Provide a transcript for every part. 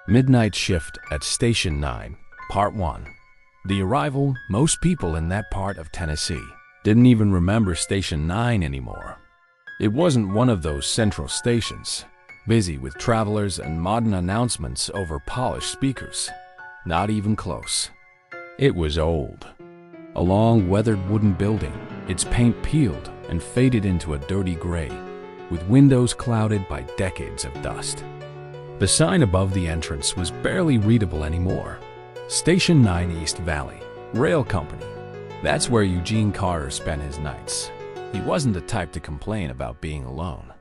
Midnight Shift at Station 9, Part 1. The arrival, most people in that part of Tennessee didn't even remember Station 9 anymore. It wasn't one of those central stations, busy with travelers and modern announcements over polished speakers. Not even close. It was old. A long, weathered wooden building, its paint peeled and faded into a dirty gray, with windows clouded by decades of dust. The sign above the entrance was barely readable anymore. Station 9 East Valley, Rail Company. That's where Eugene Carter spent his nights. He wasn't the type to complain about being alone.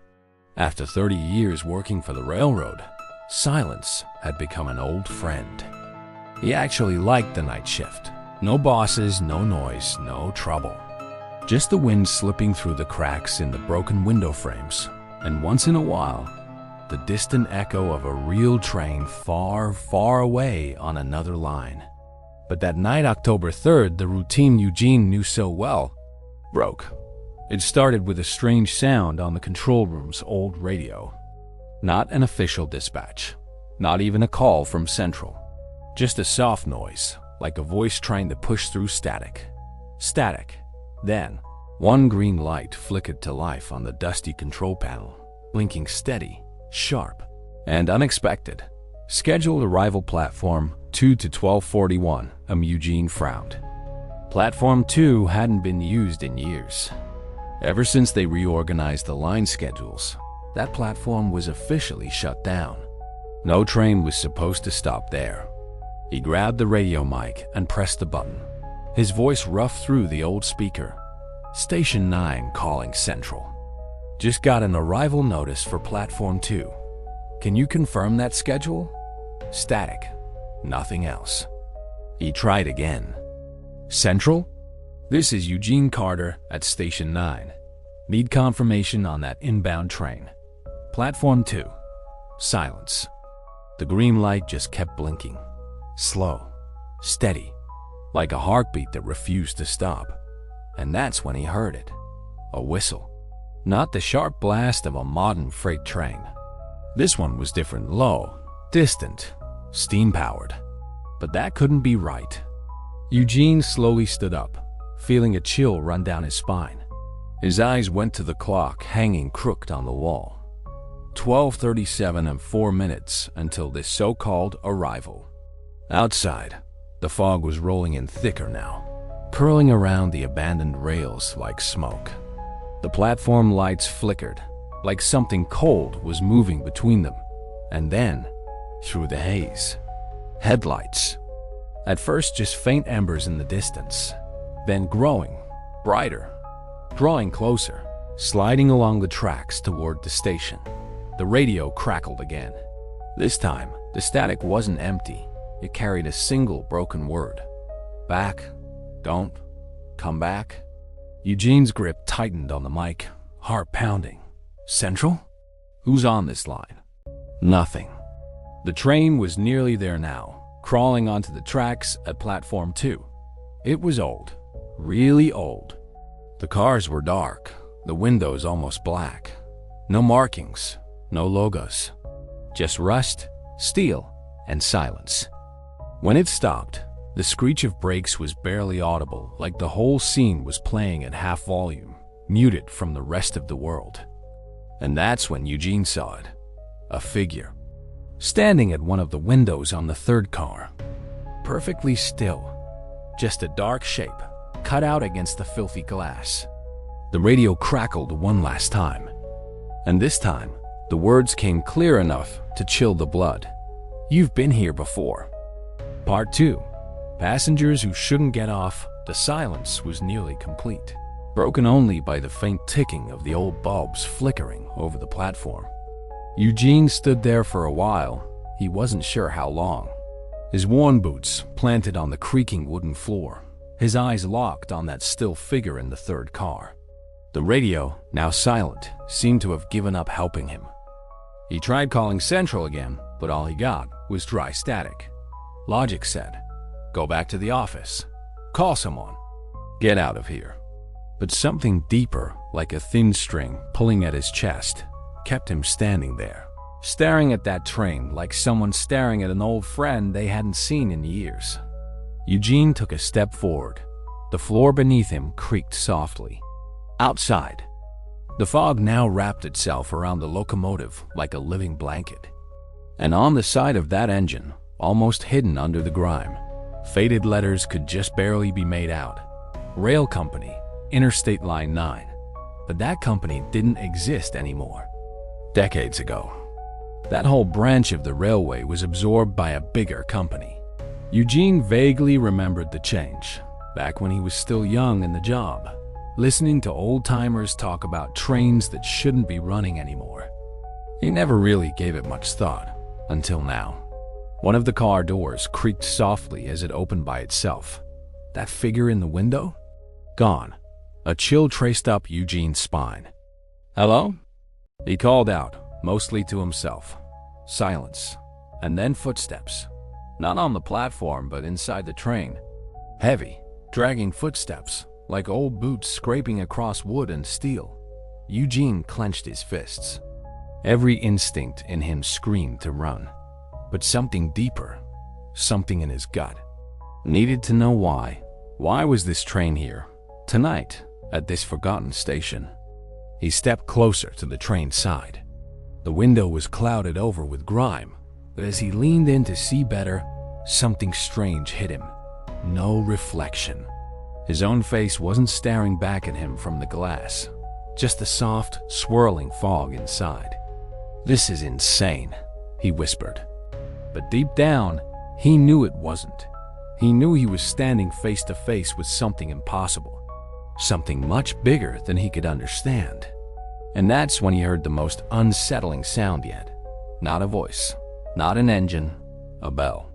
After 30 years working for the railroad, silence had become an old friend. He actually liked the night shift. No bosses, no noise, no trouble. Just the wind slipping through the cracks in the broken window frames, and once in a while, the distant echo of a real train far, far away on another line. But that night, October 3rd, the routine Eugene knew so well broke. It started with a strange sound on the control room's old radio. Not an official dispatch, not even a call from Central. Just a soft noise, like a voice trying to push through static. Static. Then, one green light flickered to life on the dusty control panel, blinking steady, sharp, and unexpected. Scheduled arrival platform 2 to 1241, Eugene frowned. Platform 2 hadn't been used in years. Ever since they reorganized the line schedules, that platform was officially shut down. No train was supposed to stop there. He grabbed the radio mic and pressed the button. His voice roughed through the old speaker. Station 9 calling Central. Just got an arrival notice for Platform 2. Can you confirm that schedule? Static. Nothing else. He tried again. Central? This is Eugene Carter at Station 9. Need confirmation on that inbound train. Platform 2. Silence. The green light just kept blinking. Slow. Steady. Like a heartbeat that refused to stop. And that's when he heard it. A whistle. Not the sharp blast of a modern freight train. This one was different, low, distant, steam-powered. But that couldn't be right. Eugene slowly stood up, feeling a chill run down his spine. His eyes went to the clock hanging crooked on the wall. 12:37 and 4 minutes until this so-called arrival. Outside, the fog was rolling in thicker now, curling around the abandoned rails like smoke. The platform lights flickered, like something cold was moving between them. And then, through the haze, headlights. At first just faint embers in the distance, then growing, brighter, drawing closer, sliding along the tracks toward the station. The radio crackled again. This time, the static wasn't empty. It carried a single broken word. Back, don't, come back. Eugene's grip tightened on the mic, heart pounding. Central? Who's on this line? Nothing. The train was nearly there now, crawling onto the tracks at Platform 2. It was old, really old. The cars were dark, the windows almost black. No markings, no logos. Just rust, steel, and silence. When it stopped, the screech of brakes was barely audible, like the whole scene was playing at half volume, muted from the rest of the world. And that's when Eugene saw it. A figure. Standing at one of the windows on the third car. Perfectly still. Just a dark shape, cut out against the filthy glass. The radio crackled one last time. And this time, the words came clear enough to chill the blood. You've been here before. Part 2. Passengers who shouldn't get off. The silence was nearly complete, broken only by the faint ticking of the old bulbs flickering over the platform. Eugene stood there for a while. He wasn't sure how long. His worn boots planted on the creaking wooden floor, his eyes locked on that still figure in the third car. The radio, now silent, seemed to have given up helping him. He tried calling Central again, but all he got was dry static. Logic said, go back to the office. Call someone. Get out of here. But something deeper, like a thin string pulling at his chest, kept him standing there, staring at that train like someone staring at an old friend they hadn't seen in years. Eugene took a step forward. The floor beneath him creaked softly. Outside, the fog now wrapped itself around the locomotive like a living blanket. And on the side of that engine, almost hidden under the grime, faded letters could just barely be made out. Rail Company, Interstate Line 9. But that company didn't exist anymore. Decades ago, that whole branch of the railway was absorbed by a bigger company. Eugene vaguely remembered the change, back when he was still young in the job, listening to old-timers talk about trains that shouldn't be running anymore. He never really gave it much thought, until now. One of the car doors creaked softly as it opened by itself. That figure in the window? Gone. A chill traced up Eugene's spine. "Hello?" He called out, mostly to himself. Silence, and then footsteps. Not on the platform, but inside the train. Heavy, dragging footsteps, like old boots scraping across wood and steel. Eugene clenched his fists. Every instinct in him screamed to run. But something deeper, something in his gut, needed to know why. Why was this train here, tonight, at this forgotten station? He stepped closer to the train's side. The window was clouded over with grime, but as he leaned in to see better, something strange hit him. No reflection. His own face wasn't staring back at him from the glass, just the soft, swirling fog inside. "This is insane," he whispered. But deep down, he knew it wasn't. He knew he was standing face to face with something impossible, something much bigger than he could understand. And that's when he heard the most unsettling sound yet. Not a voice, not an engine, a bell.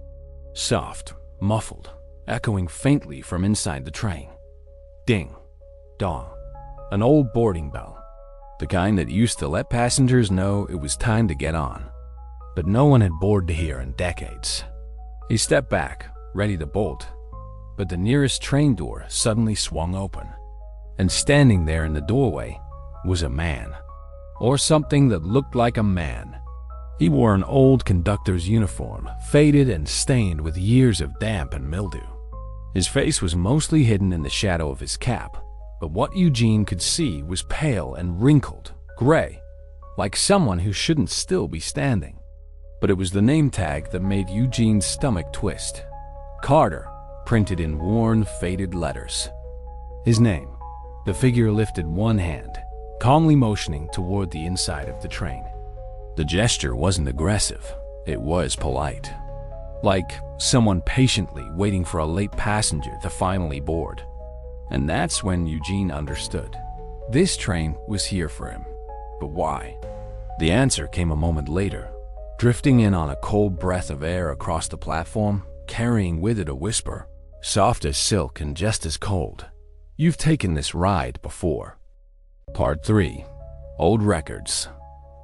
Soft, muffled, echoing faintly from inside the train. Ding, dong, an old boarding bell. The kind that used to let passengers know it was time to get on. But no one had boarded here in decades. He stepped back, ready to bolt, but the nearest train door suddenly swung open. And standing there in the doorway was a man, or something that looked like a man. He wore an old conductor's uniform, faded and stained with years of damp and mildew. His face was mostly hidden in the shadow of his cap, but what Eugene could see was pale and wrinkled, gray, like someone who shouldn't still be standing. But it was the name tag that made Eugene's stomach twist. Carter, printed in worn, faded letters. His name. The figure lifted one hand, calmly motioning toward the inside of the train. The gesture wasn't aggressive, it was polite. Like someone patiently waiting for a late passenger to finally board. And that's when Eugene understood. This train was here for him. But why? The answer came a moment later, drifting in on a cold breath of air across the platform, carrying with it a whisper, soft as silk and just as cold. "You've taken this ride before." Part 3. Old Records.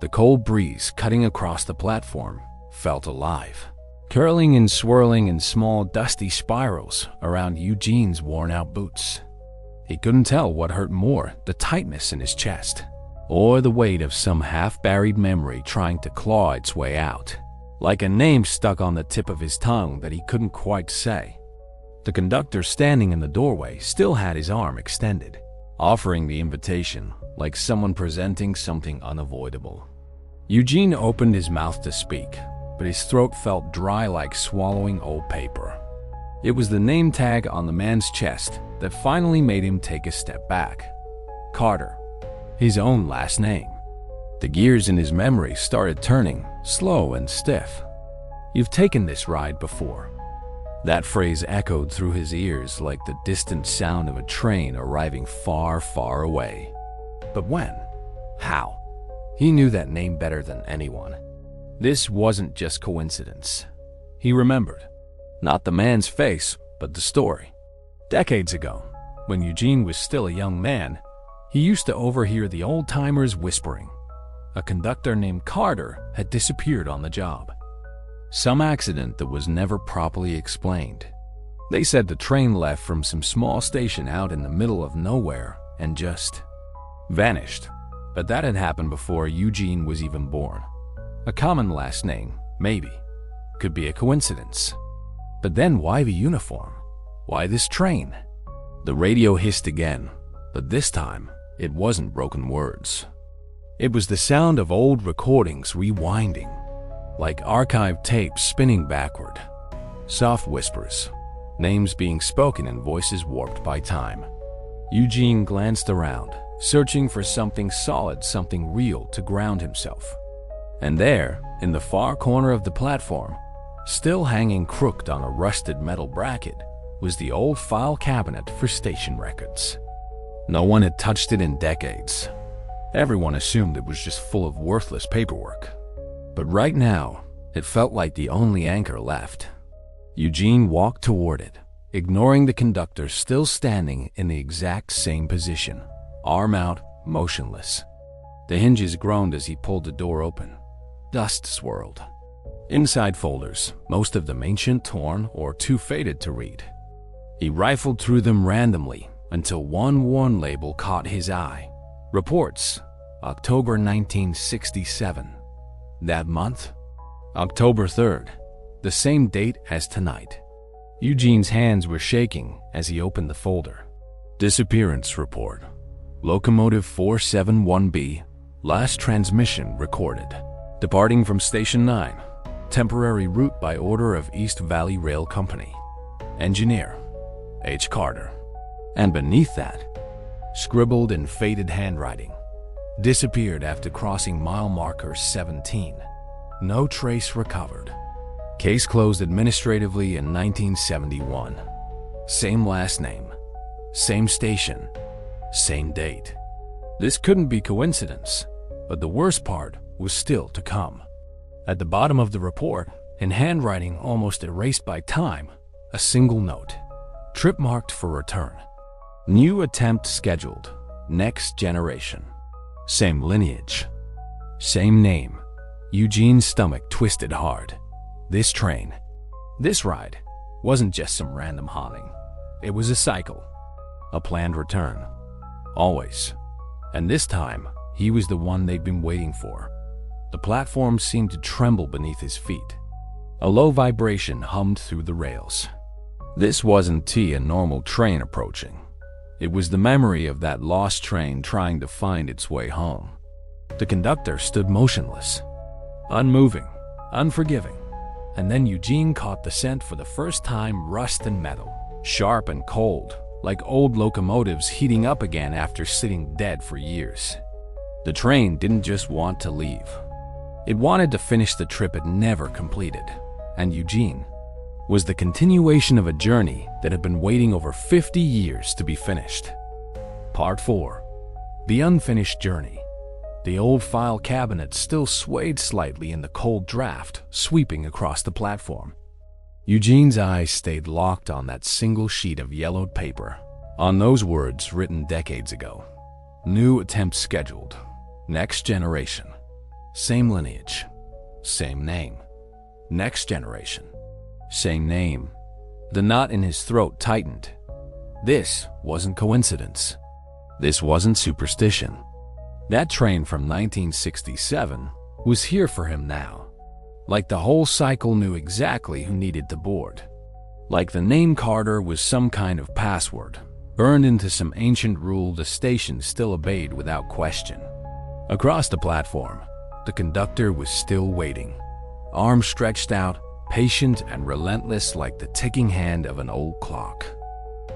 The cold breeze cutting across the platform felt alive, curling and swirling in small dusty spirals around Eugene's worn-out boots. He couldn't tell what hurt more, the tightness in his chest, or the weight of some half-buried memory trying to claw its way out, like a name stuck on the tip of his tongue that he couldn't quite say. The conductor standing in the doorway still had his arm extended, offering the invitation, like someone presenting something unavoidable. Eugene opened his mouth to speak, but his throat felt dry like swallowing old paper. It was the name tag on the man's chest that finally made him take a step back. Carter. His own last name. The gears in his memory started turning, slow and stiff. "You've taken this ride before." That phrase echoed through his ears like the distant sound of a train arriving far, far away. But when? How? He knew that name better than anyone. This wasn't just coincidence. He remembered. Not the man's face, but the story. Decades ago, when Eugene was still a young man, he used to overhear the old-timers whispering. A conductor named Carter had disappeared on the job. Some accident that was never properly explained. They said the train left from some small station out in the middle of nowhere and just vanished. But that had happened before Eugene was even born. A common last name, maybe. Could be a coincidence. But then why the uniform? Why this train? The radio hissed again, but this time it wasn't broken words. It was the sound of old recordings rewinding, like archived tapes spinning backward. Soft whispers, names being spoken in voices warped by time. Eugene glanced around, searching for something solid, something real to ground himself. And there, in the far corner of the platform, still hanging crooked on a rusted metal bracket, was the old file cabinet for station records. No one had touched it in decades. Everyone assumed it was just full of worthless paperwork. But right now, it felt like the only anchor left. Eugene walked toward it, ignoring the conductor still standing in the exact same position, arm out, motionless. The hinges groaned as he pulled the door open. Dust swirled. Inside folders, most of them ancient, torn, or too faded to read. He rifled through them randomly until one worn label caught his eye. Reports, October 1967. That month? October 3rd, the same date as tonight. Eugene's hands were shaking as he opened the folder. Disappearance report. Locomotive 471B, last transmission recorded. Departing from Station 9. Temporary route by order of East Valley Rail Company. Engineer, H. Carter. And beneath that, scribbled in faded handwriting, disappeared after crossing mile marker 17. No trace recovered. Case closed administratively in 1971. Same last name, same station, same date. This couldn't be coincidence, but the worst part was still to come. At the bottom of the report, in handwriting almost erased by time, a single note. Trip marked for return. New attempt scheduled. Next generation. Same lineage. Same name. Eugene's stomach twisted hard. This train, this ride, wasn't just some random haunting. It was a cycle. A planned return. Always. And this time, he was the one they'd been waiting for. The platform seemed to tremble beneath his feet. A low vibration hummed through the rails. This wasn't a normal train approaching. It was the memory of that lost train trying to find its way home. The conductor stood motionless, unmoving, unforgiving. And then Eugene caught the scent for the first time: rust and metal, sharp and cold, like old locomotives heating up again after sitting dead for years. The train didn't just want to leave. It wanted to finish the trip it never completed. And Eugene was the continuation of a journey that had been waiting over 50 years to be finished. Part 4. The Unfinished Journey. The old file cabinet still swayed slightly in the cold draft sweeping across the platform. Eugene's eyes stayed locked on that single sheet of yellowed paper, on those words written decades ago. New attempt scheduled. Next generation. Same lineage. Same name. Next generation. Same name. The knot in his throat tightened. This wasn't coincidence. This wasn't superstition. That train from 1967 was here for him now. Like the whole cycle knew exactly who needed to board. Like the name Carter was some kind of password, burned into some ancient rule the station still obeyed without question. Across the platform, the conductor was still waiting, arms stretched out, patient and relentless like the ticking hand of an old clock.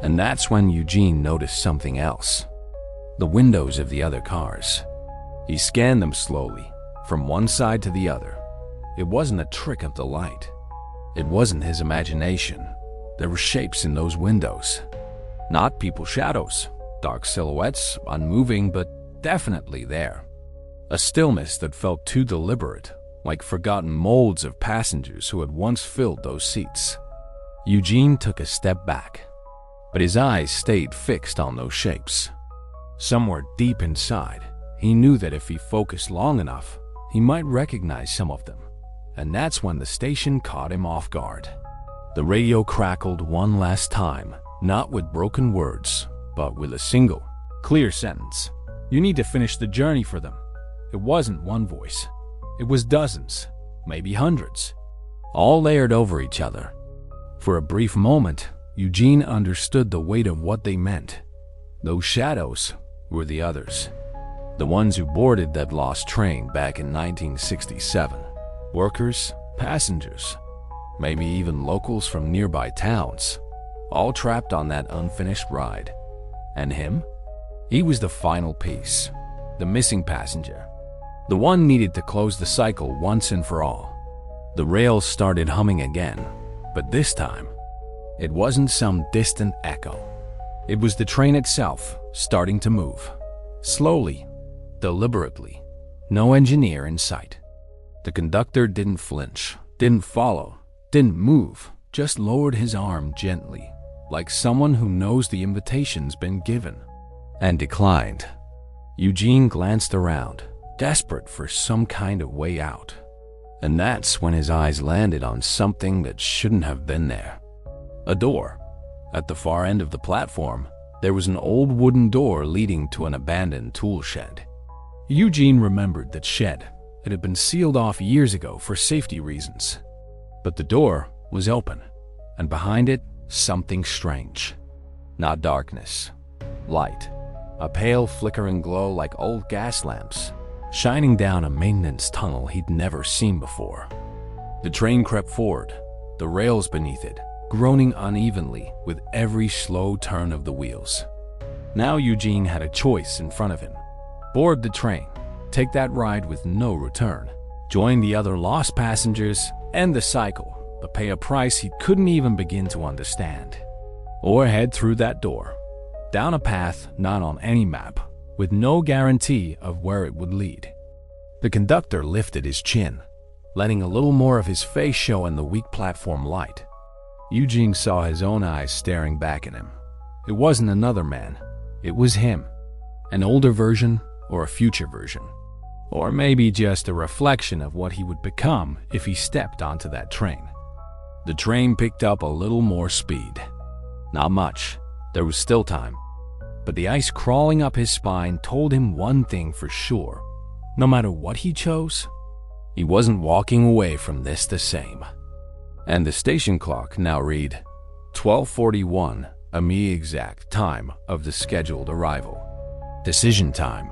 And that's when Eugene noticed something else. The windows of the other cars. He scanned them slowly, from one side to the other. It wasn't a trick of the light. It wasn't his imagination. There were shapes in those windows. Not people's shadows, dark silhouettes, unmoving, but definitely there. A stillness that felt too deliberate, like forgotten molds of passengers who had once filled those seats. Eugene took a step back, but his eyes stayed fixed on those shapes. Somewhere deep inside, he knew that if he focused long enough, he might recognize some of them. And that's when the station caught him off guard. The radio crackled one last time, not with broken words, but with a single, clear sentence. You need to finish the journey for them. It wasn't one voice. It was dozens, maybe hundreds, all layered over each other. For a brief moment, Eugene understood the weight of what they meant. Those shadows were the others. The ones who boarded that lost train back in 1967. Workers, passengers, maybe even locals from nearby towns, all trapped on that unfinished ride. And him? He was the final piece, the missing passenger, the one needed to close the cycle once and for all. The rails started humming again, but this time, it wasn't some distant echo. It was the train itself starting to move, slowly, deliberately, no engineer in sight. The conductor didn't flinch, didn't follow, didn't move, just lowered his arm gently, like someone who knows the invitation's been given, and declined. Eugene glanced around, desperate for some kind of way out. And that's when his eyes landed on something that shouldn't have been there. A door. At the far end of the platform, there was an old wooden door leading to an abandoned tool shed. Eugene remembered that shed. It had been sealed off years ago for safety reasons. But the door was open, and behind it, something strange. Not darkness. Light. A pale flickering glow like old gas lamps, shining down a maintenance tunnel he'd never seen before. The train crept forward, the rails beneath it, groaning unevenly with every slow turn of the wheels. Now Eugene had a choice in front of him. Board the train, take that ride with no return, join the other lost passengers, end the cycle, but pay a price he couldn't even begin to understand. Or head through that door, down a path not on any map, with no guarantee of where it would lead. The conductor lifted his chin, letting a little more of his face show in the weak platform light. Eugene saw his own eyes staring back at him. It wasn't another man. It was him. An older version or a future version. Or maybe just a reflection of what he would become if he stepped onto that train. The train picked up a little more speed. Not much. There was still time. But the ice crawling up his spine told him one thing for sure. No matter what he chose, he wasn't walking away from this the same. And the station clock now read 12:41, a mere exact time of the scheduled arrival. Decision time.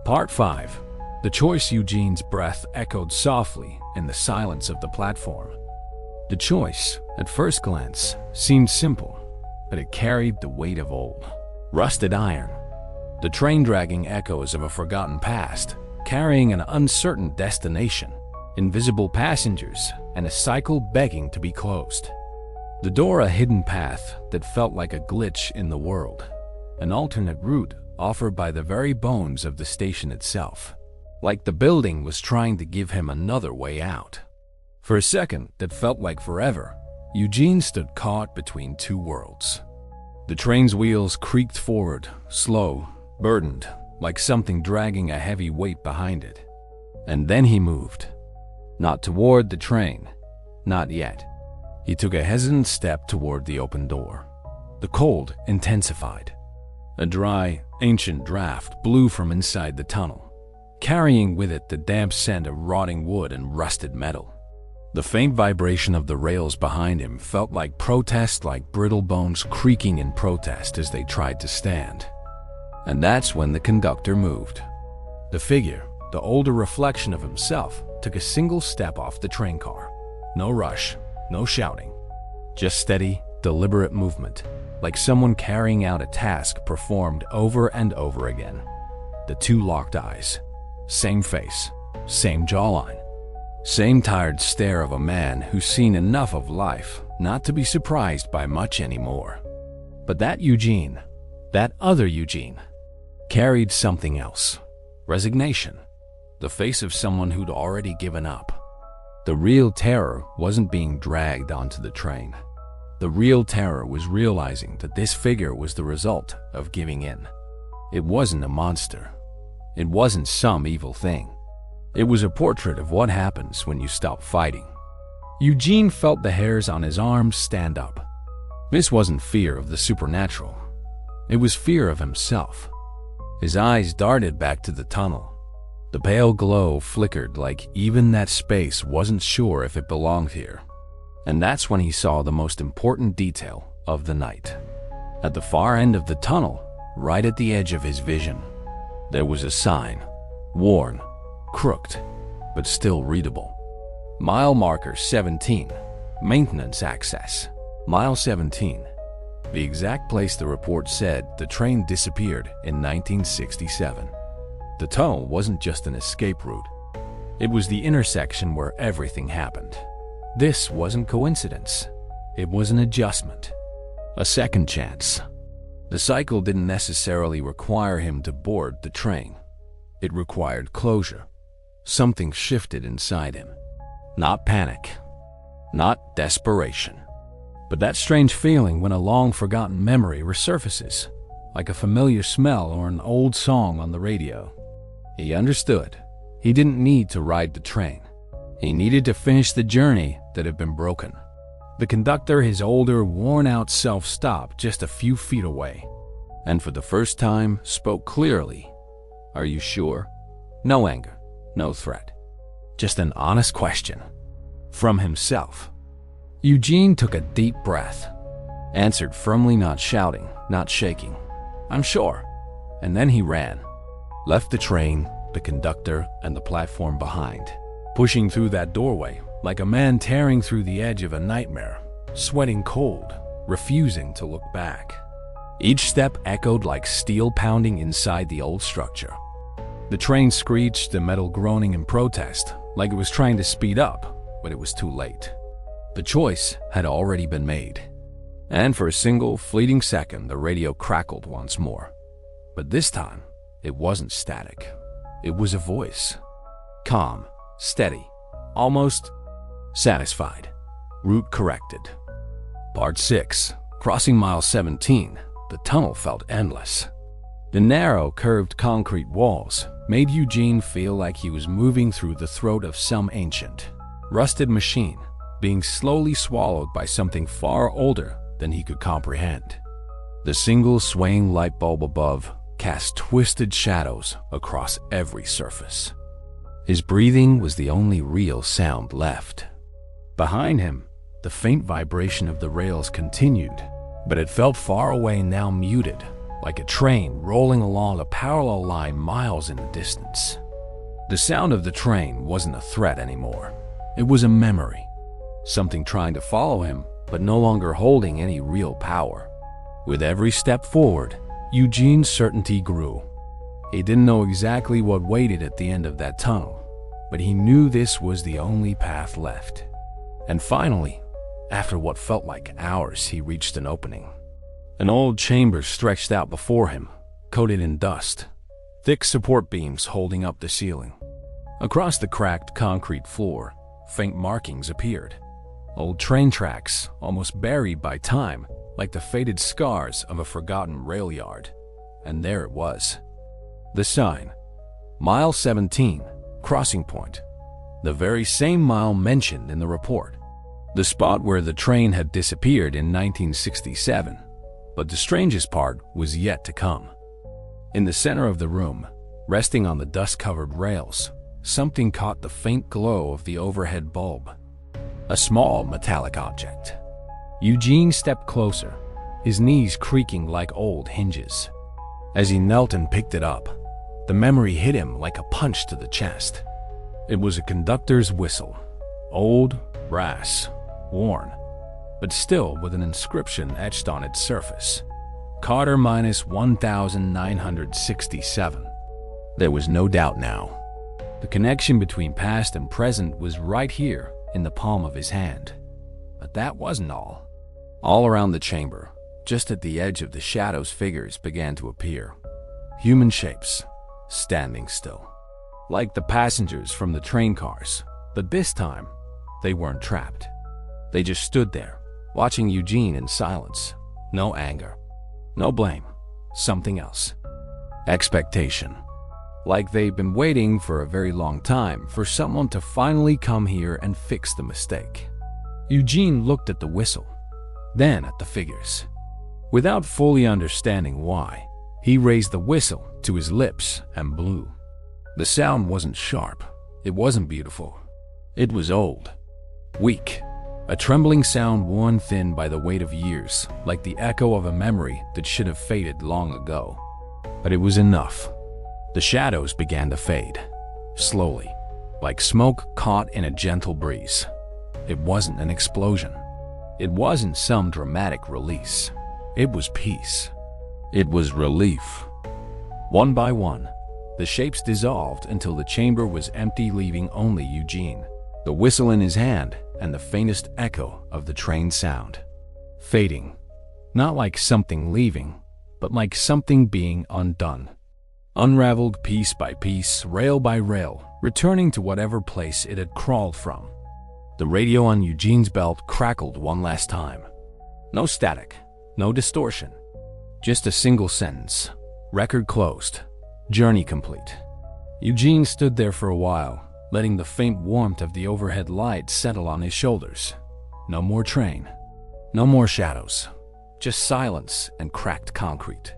Part 5. The choice. Eugene's breath echoed softly in the silence of the platform. The choice, at first glance, seemed simple, but it carried the weight of old, rusted iron. The train dragging echoes of a forgotten past, carrying an uncertain destination, invisible passengers, and a cycle begging to be closed. The door, a hidden path that felt like a glitch in the world, an alternate route offered by the very bones of the station itself, like the building was trying to give him another way out. For a second that felt like forever, Eugene stood caught between two worlds. The train's wheels creaked forward, slow, burdened, like something dragging a heavy weight behind it. And then he moved. Not toward the train. Not yet. He took a hesitant step toward the open door. The cold intensified. A dry, ancient draft blew from inside the tunnel, carrying with it the damp scent of rotting wood and rusted metal. The faint vibration of the rails behind him felt like protest, like brittle bones creaking in protest as they tried to stand. And that's when the conductor moved. The figure, the older reflection of himself, took a single step off the train car. No rush, no shouting. Just steady, deliberate movement, like someone carrying out a task performed over and over again. The two locked eyes. Same face, same jawline. Same tired stare of a man who's seen enough of life not to be surprised by much anymore. But that Eugene, that other Eugene, carried something else. Resignation. The face of someone who'd already given up. The real terror wasn't being dragged onto the train. The real terror was realizing that this figure was the result of giving in. It wasn't a monster. It wasn't some evil thing. It was a portrait of what happens when you stop fighting. Eugene felt the hairs on his arms stand up. This wasn't fear of the supernatural. It was fear of himself. His eyes darted back to the tunnel. The pale glow flickered like even that space wasn't sure if it belonged here. And that's when he saw the most important detail of the night. At the far end of the tunnel, right at the edge of his vision, there was a sign, worn, crooked, but still readable. Mile marker 17, maintenance access. Mile 17, the exact place the report said the train disappeared in 1967. The tunnel wasn't just an escape route. It was the intersection where everything happened. This wasn't coincidence. It was an adjustment. A second chance. The cycle didn't necessarily require him to board the train. It required closure. Something shifted inside him. Not panic. Not desperation. But that strange feeling when a long-forgotten memory resurfaces, like a familiar smell or an old song on the radio. He understood. He didn't need to ride the train. He needed to finish the journey that had been broken. The conductor, his older, worn-out self, stopped just a few feet away, and for the first time spoke clearly. "Are you sure?" No anger, no threat. Just an honest question. From himself. Eugene took a deep breath, answered firmly, not shouting, not shaking. "I'm sure." And then he ran. Left the train, the conductor, and the platform behind, pushing through that doorway like a man tearing through the edge of a nightmare, sweating cold, refusing to look back. Each step echoed like steel pounding inside the old structure. The train screeched, the metal groaning in protest, like it was trying to speed up, but it was too late. The choice had already been made. And for a single, fleeting second, the radio crackled once more. But this time, it wasn't static. It was a voice. Calm, steady, almost satisfied. Route corrected. Part 6. Crossing mile 17, the tunnel felt endless. The narrow, curved concrete walls made Eugene feel like he was moving through the throat of some ancient, rusted machine, being slowly swallowed by something far older than he could comprehend. The single swaying light bulb above cast twisted shadows across every surface. His breathing was the only real sound left. Behind him, the faint vibration of the rails continued, but it felt far away now, muted, like a train rolling along a parallel line miles in the distance. The sound of the train wasn't a threat anymore. It was a memory, something trying to follow him, but no longer holding any real power. With every step forward, Eugene's certainty grew. He didn't know exactly what waited at the end of that tunnel, but he knew this was the only path left. And finally, after what felt like hours, he reached an opening. An old chamber stretched out before him, coated in dust, thick support beams holding up the ceiling. Across the cracked concrete floor, faint markings appeared. Old train tracks, almost buried by time, like the faded scars of a forgotten rail yard. And there it was. The sign, Mile 17, Crossing Point. The very same mile mentioned in the report. The spot where the train had disappeared in 1967. But the strangest part was yet to come. In the center of the room, resting on the dust-covered rails, something caught the faint glow of the overhead bulb. A small metallic object. Eugene stepped closer, his knees creaking like old hinges. As he knelt and picked it up, the memory hit him like a punch to the chest. It was a conductor's whistle, old, brass, worn, but still with an inscription etched on its surface. Carter -1967. There was no doubt now. The connection between past and present was right here in the palm of his hand. But that wasn't all. All around the chamber, just at the edge of the shadows, figures began to appear. Human shapes, standing still. Like the passengers from the train cars, but this time, they weren't trapped. They just stood there, watching Eugene in silence. No anger, no blame, something else. Expectation. Like they'd been waiting for a very long time for someone to finally come here and fix the mistake. Eugene looked at the whistle, then at the figures. Without fully understanding why, he raised the whistle to his lips and blew. The sound wasn't sharp. It wasn't beautiful. It was old, weak, a trembling sound worn thin by the weight of years, like the echo of a memory that should have faded long ago. But it was enough. The shadows began to fade, slowly, like smoke caught in a gentle breeze. It wasn't an explosion. It wasn't some dramatic release. It was peace. It was relief. One by one, the shapes dissolved until the chamber was empty, leaving only Eugene, the whistle in his hand, and the faintest echo of the train sound. Fading, not like something leaving, but like something being undone. Unraveled piece by piece, rail by rail, returning to whatever place it had crawled from. The radio on Eugene's belt crackled one last time. No static, no distortion. Just a single sentence. Record closed. Journey complete. Eugene stood there for a while, letting the faint warmth of the overhead light settle on his shoulders. No more train. No more shadows. Just silence and cracked concrete.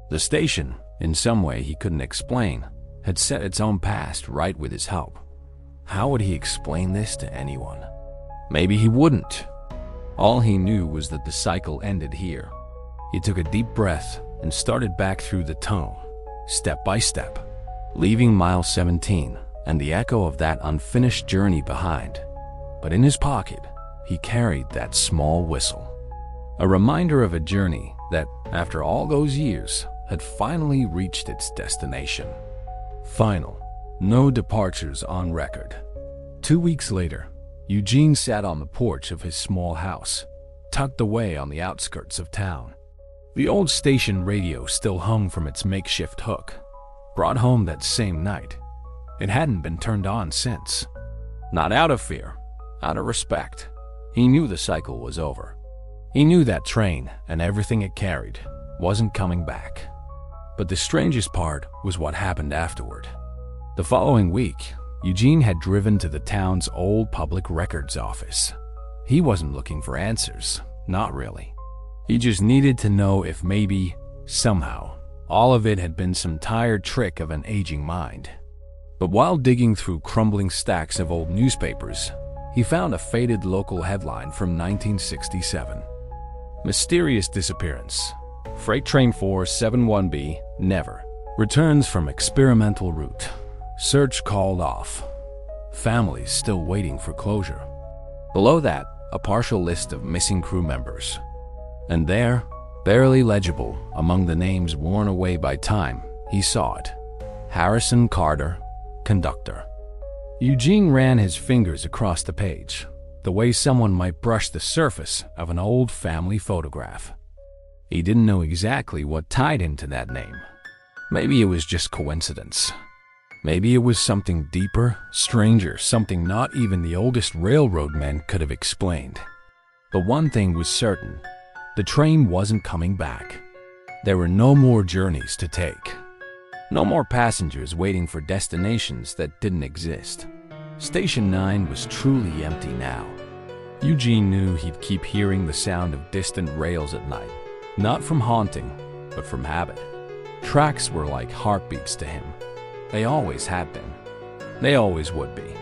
The station, in some way he couldn't explain, had set its own past right with his help. How would he explain this to anyone? Maybe he wouldn't. All he knew was that the cycle ended here. He took a deep breath and started back through the tunnel, step by step, leaving mile 17 and the echo of that unfinished journey behind. But in his pocket, he carried that small whistle. A reminder of a journey that, after all those years, had finally reached its destination. Final. No departures on record. 2 weeks later, Eugene sat on the porch of his small house, tucked away on the outskirts of town. The old station radio still hung from its makeshift hook, brought home that same night. It hadn't been turned on since. Not out of fear, out of respect. He knew the cycle was over. He knew that train and everything it carried wasn't coming back. But the strangest part was what happened afterward. The following week, Eugene had driven to the town's old public records office. He wasn't looking for answers, not really. He just needed to know if maybe, somehow, all of it had been some tired trick of an aging mind. But while digging through crumbling stacks of old newspapers, he found a faded local headline from 1967. Mysterious disappearance. Freight train 471B, never. Returns from experimental route. Search called off. Families still waiting for closure. Below that, a partial list of missing crew members. And there, barely legible among the names worn away by time, he saw it. Harrison Carter, conductor. Eugene ran his fingers across the page, the way someone might brush the surface of an old family photograph. He didn't know exactly what tied him to that name. Maybe it was just coincidence. Maybe it was something deeper, stranger, something not even the oldest railroad men could have explained. But one thing was certain. The train wasn't coming back. There were no more journeys to take. No more passengers waiting for destinations that didn't exist. Station 9 was truly empty now. Eugene knew he'd keep hearing the sound of distant rails at night, not from haunting, but from habit. Tracks were like heartbeats to him. They always had been. They always would be.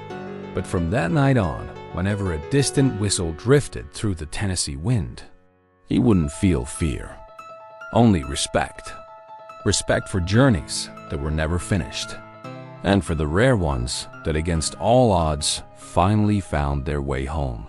But from that night on, whenever a distant whistle drifted through the Tennessee wind, he wouldn't feel fear. Only respect. Respect for journeys that were never finished. And for the rare ones that against all odds finally found their way home.